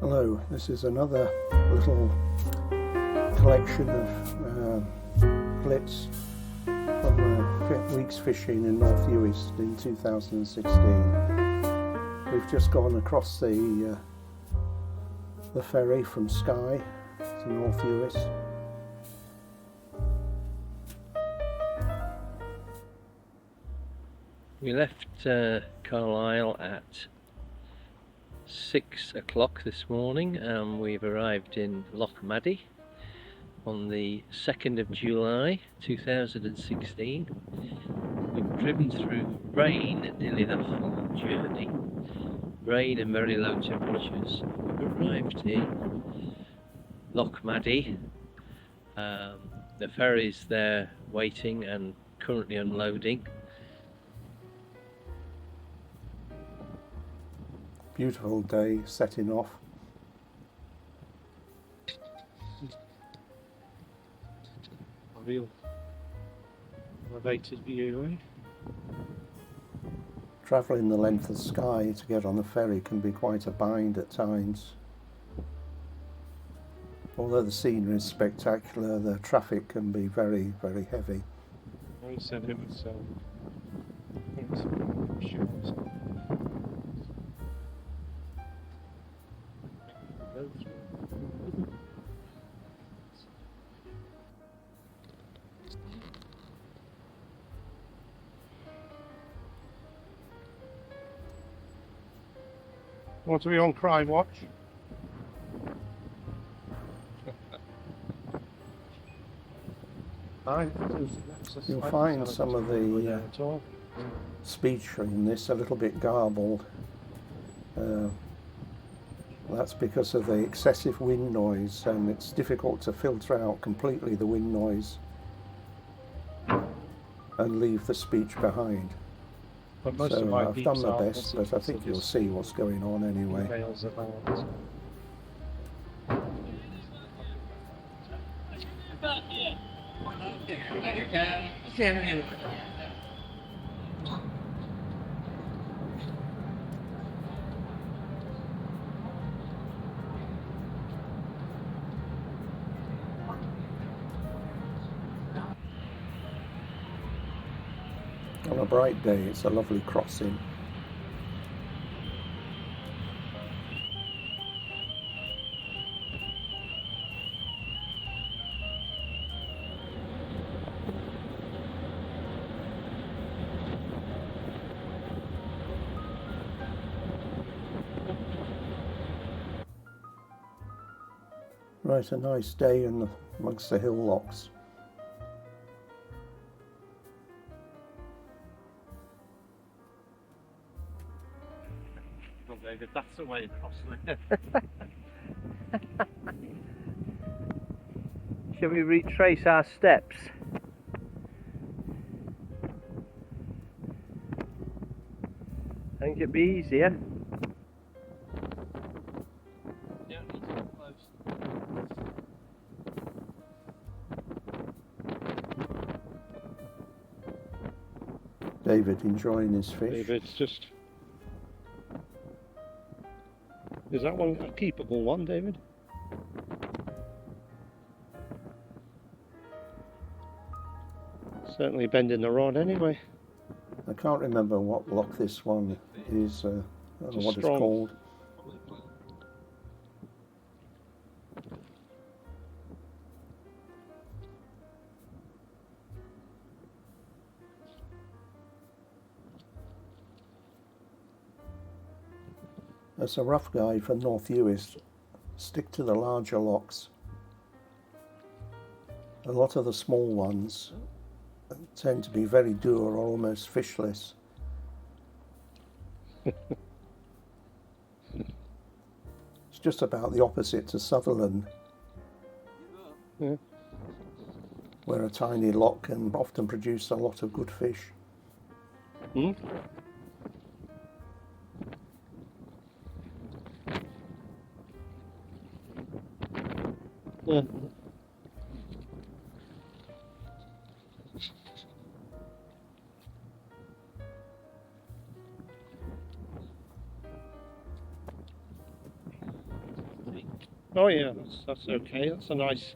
Hello, this is another little collection of clips from a week's fishing in North Uist in 2016. We've just gone across the ferry from Skye to North Uist. We left Carlisle at 6 o'clock this morning and we've arrived in Loch Maddie on the 2nd of July 2016. We've driven through rain nearly the whole journey, rain and very low temperatures. We've arrived in Loch Maddie. The ferry's there waiting and currently unloading. Beautiful day setting off. A real elevated view, Travelling the length of Skye to get on a ferry can be quite a bind at times. Although the scenery is spectacular, the traffic can be very, very heavy. He said it was short. Want to be on crime watch? You'll find some of the speech in this a little bit garbled. That's because of the excessive wind noise, and it's difficult to filter out completely the wind noise and leave the speech behind. But most So of my I've done my beeps best, but I think you'll see what's going on anyway. emails about On a bright day, it's a lovely crossing. Right, a nice day amongst the hillocks. David, that's the way across there. Shall we retrace our steps? I think it'd be easier. Yeah, it's too close. David enjoying his fish. David's just... Is that one a keepable one, David? Certainly bending the rod anyway. I can't remember what lock this one is, I don't know what it's strong. called. As a rough guide for North Uist, stick to the larger locks. A lot of the small ones tend to be very dour or almost fishless. It's just about the opposite to Sutherland, Yeah. where a tiny lock can often produce a lot of good fish. Hmm? Yeah. Oh yeah, that's okay. That's a nice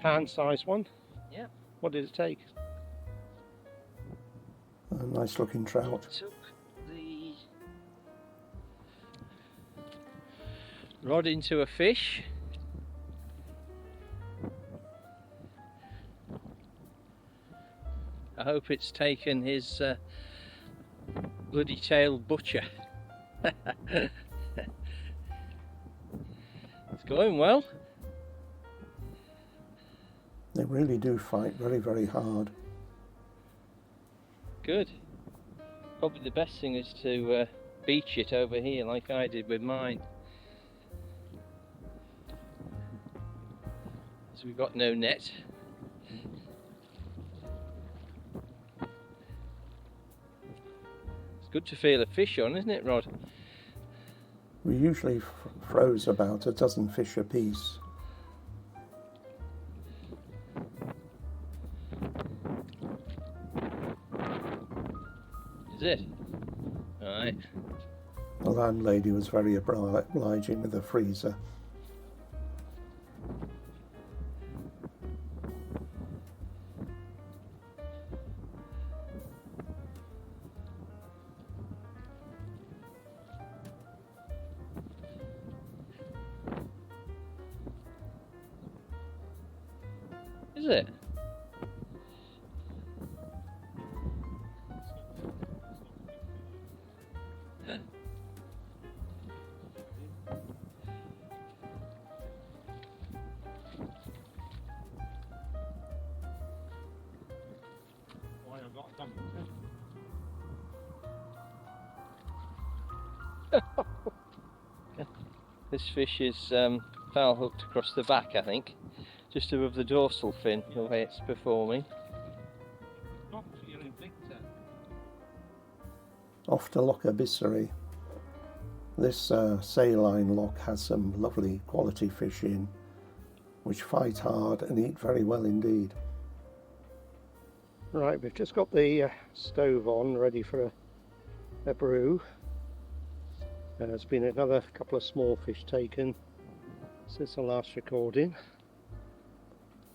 pan size one. Yeah. What did it take? A nice looking trout. Took the rod into a fish. I hope it's taken his bloody tailed butcher. It's going well. They really do fight very, very hard. Good. Probably the best thing is to beach it over here like I did with mine. So we've got no net. It's good to feel a fish on, isn't it, Rod? We usually froze about a dozen fish apiece. Is it? Alright. The landlady was very obliging with the freezer. Is it? This fish is foul hooked across the back, I think, just above the dorsal fin, the way it's performing. Off to Loch Abyssery. This saline loch has some lovely quality fish in, which fight hard and eat very well indeed. Right, we've just got the stove on, ready for a brew. There's been another couple of small fish taken since the last recording.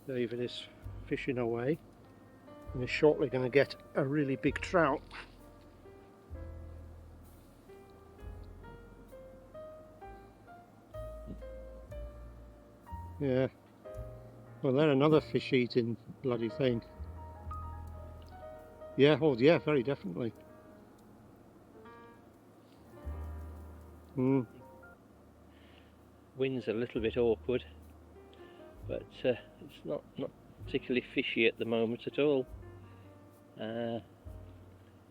David is fishing away and is shortly going to get a really big trout. Yeah, well, they're another fish eating bloody thing. Yeah, oh yeah, very definitely. Wind's a little bit awkward, but it's not particularly fishy at the moment at all.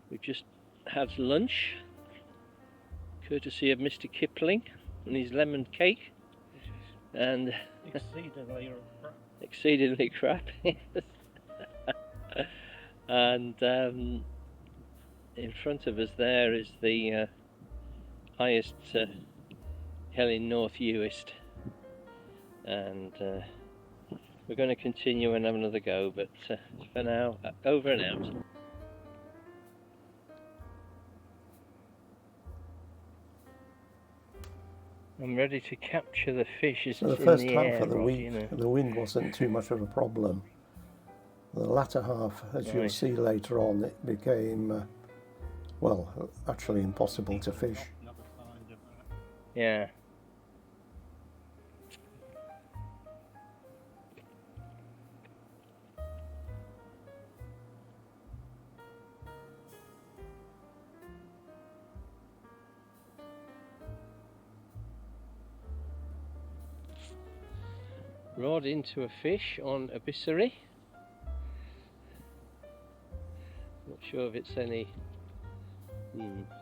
We've just had lunch, courtesy of Mr. Kipling and his lemon cake, and exceedingly crap. And in front of us there is the highest hill in North Uist, and we're going to continue and have another go, but for now, over and out. I'm ready to capture the fish as So the it's first in the half air, of the Rod, week, you know. the wind wasn't too much of a problem. The latter half, as you'll Right. see later on, it became, well, actually impossible to fish. Yeah. Rod into a fish on Abyssery. Not sure if it's any.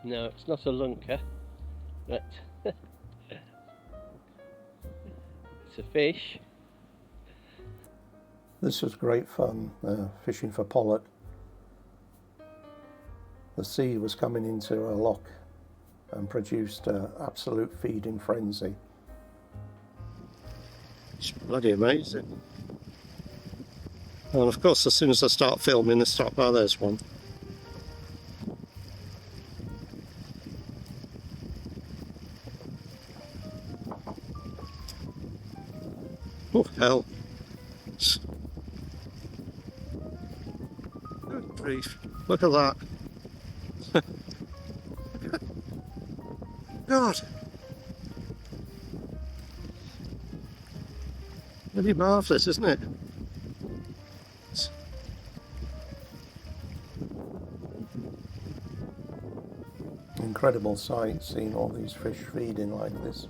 No, it's not a lunker, but it's a fish. This was great fun, fishing for pollock. The sea was coming into a loch and produced an absolute feeding frenzy. It's bloody amazing. And of course, as soon as I start filming, I start, oh, there's one. Oh hell. Good grief. Look at that. God. Really marvellous, isn't it? Incredible sight, seeing all these fish feeding like this.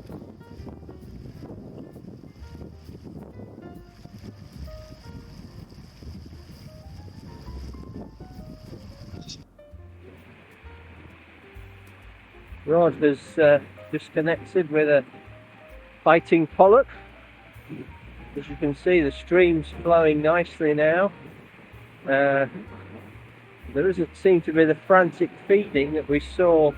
Rod has just connected with a fighting pollock. As you can see, the stream's flowing nicely now. There doesn't seem to be the frantic feeding that we saw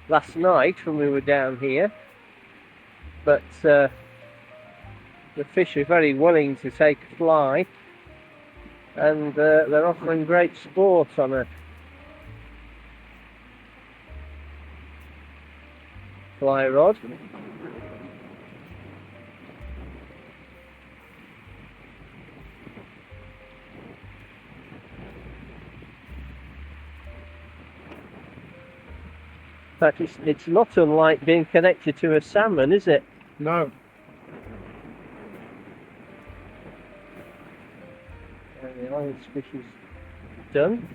last night when we were down here, but the fish are very willing to take a fly, and they're offering great sport on a fly rod. In fact, it's not unlike being connected to a salmon, is it? No. And the orange fish is done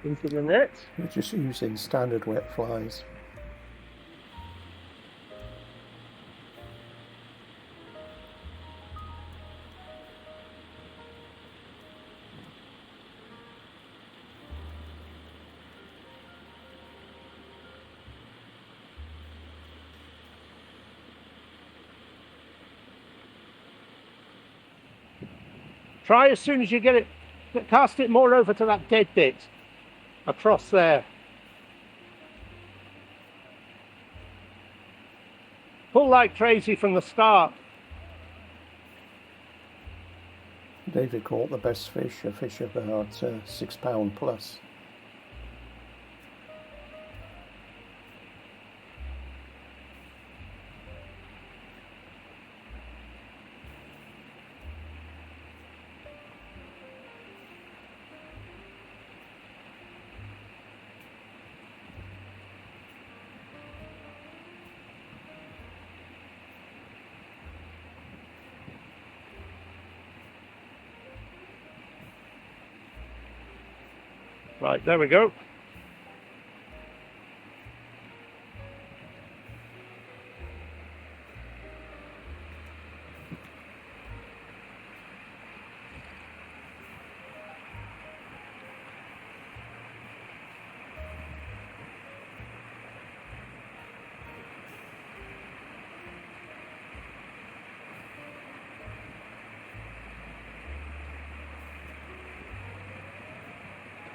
into the net. We're just using standard wet flies. Try as soon as you get it, cast it more over to that dead bit. Across there. Pull like crazy from the start. David caught the best fish, a fish about 6 pound plus. Right, there we go.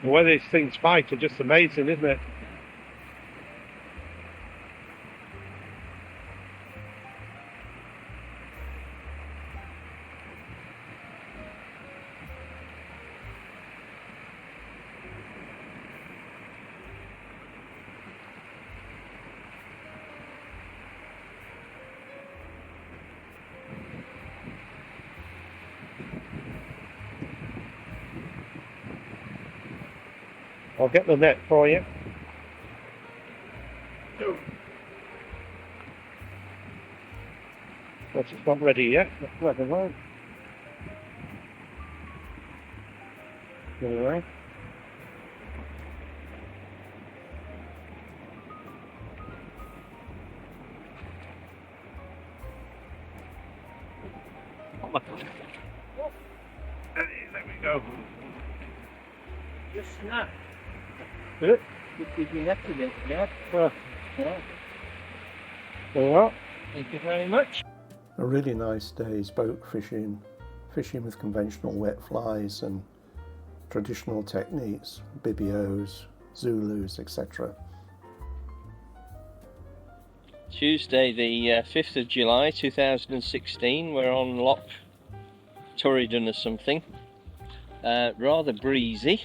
The way these things fight are just amazing, isn't it? I'll get the net for you. But it's not ready yet. That's right, right. Anyway. There we go. Just snap. Good. Did you have to get that? Yeah. There we are. Thank you very much. A really nice day, spoke fishing with conventional wet flies and traditional techniques, bibios, Zulus, etc. Tuesday the 5th of July 2016, we're on Loch Torridon or something. Rather breezy.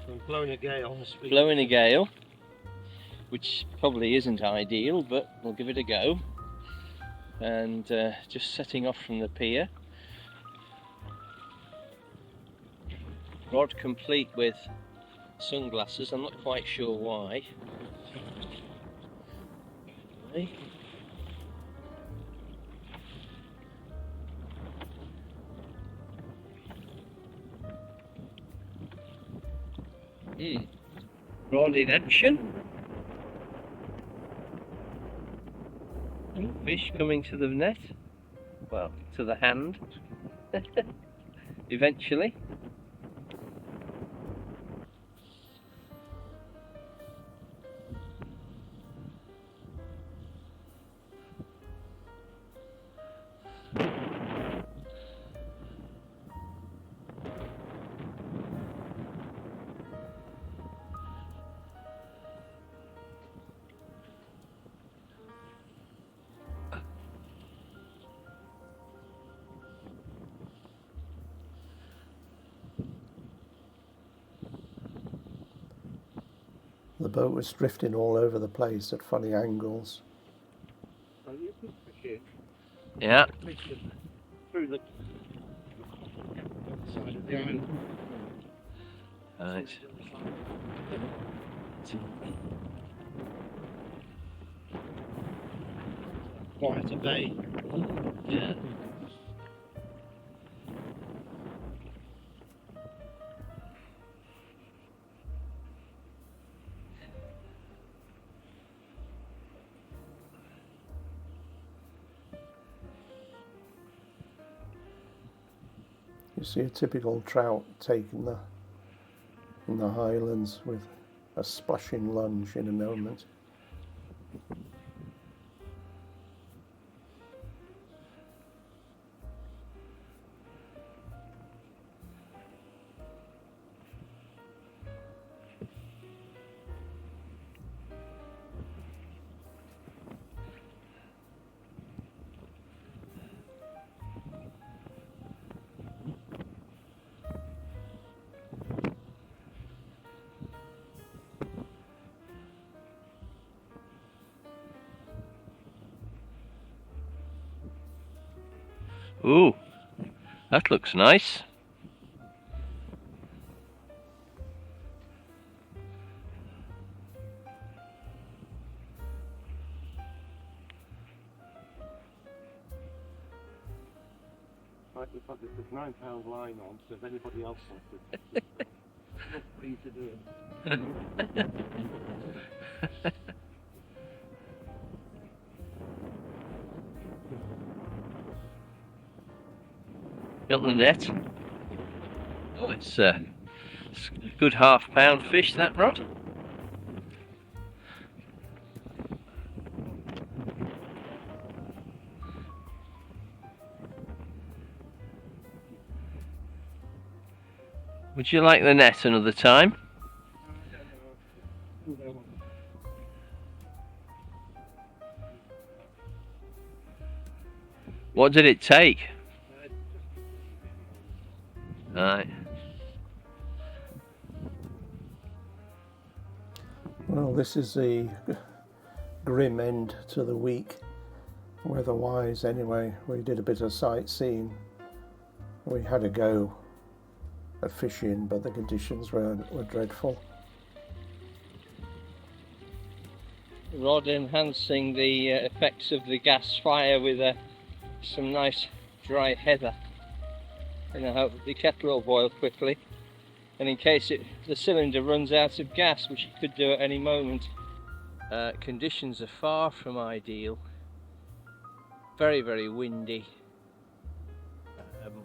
I'm blowing a gale. Blowing a gale. which probably isn't ideal, but we'll give it a go. And just setting off from the pier. Rod complete with sunglasses, I'm not quite sure why. Okay. Rod in action. Fish coming to the net, well, to the hand, eventually. The boat was drifting all over the place at funny angles. Yeah. Through the side of the island. Right. Quite a bay. Yeah. You see a typical trout taking in the highlands with a splashing lunge in a moment. Ooh, that looks nice. Right, we've got this £9 line on, so if anybody else wants to, feel free to do it. Got the net. Oh, it's a good £half-pound fish, that rod. Would you like the net another time? What did it take? Right. Well, this is the grim end to the week, weather-wise anyway. We did a bit of sightseeing. We had a go at fishing, but the conditions were dreadful. Rod enhancing the effects of the gas fire with some nice dry heather. And I hope the kettle will boil quickly, and in case the cylinder runs out of gas, which it could do at any moment. Conditions are far from ideal. Very, very windy.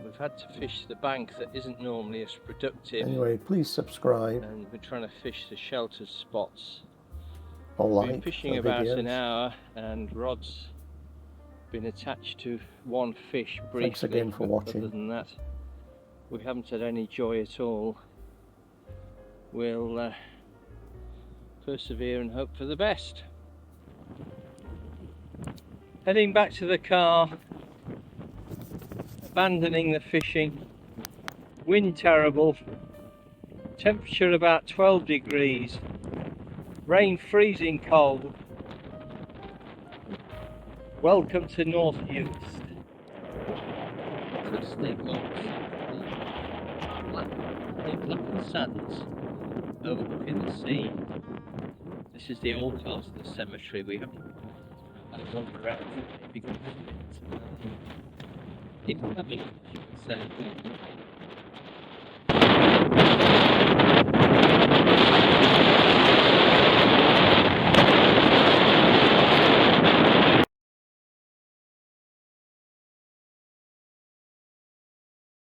We've had to fish the bank that isn't normally as productive. Anyway, please subscribe. And we're trying to fish the sheltered spots. Or like We've been fishing about an hour, and Rod's been attached to one fish briefly. Thanks again for watching. Other than that, we haven't had any joy at all. We'll persevere and hope for the best. Heading back to the car, abandoning the fishing. Wind terrible, temperature about 12 degrees. Rain freezing cold. Welcome to North Uist. Just they've got the blackened sands overlooking the sea. This is the old Carston Cemetery. We haven't had a wander around it because it's coming, I should say.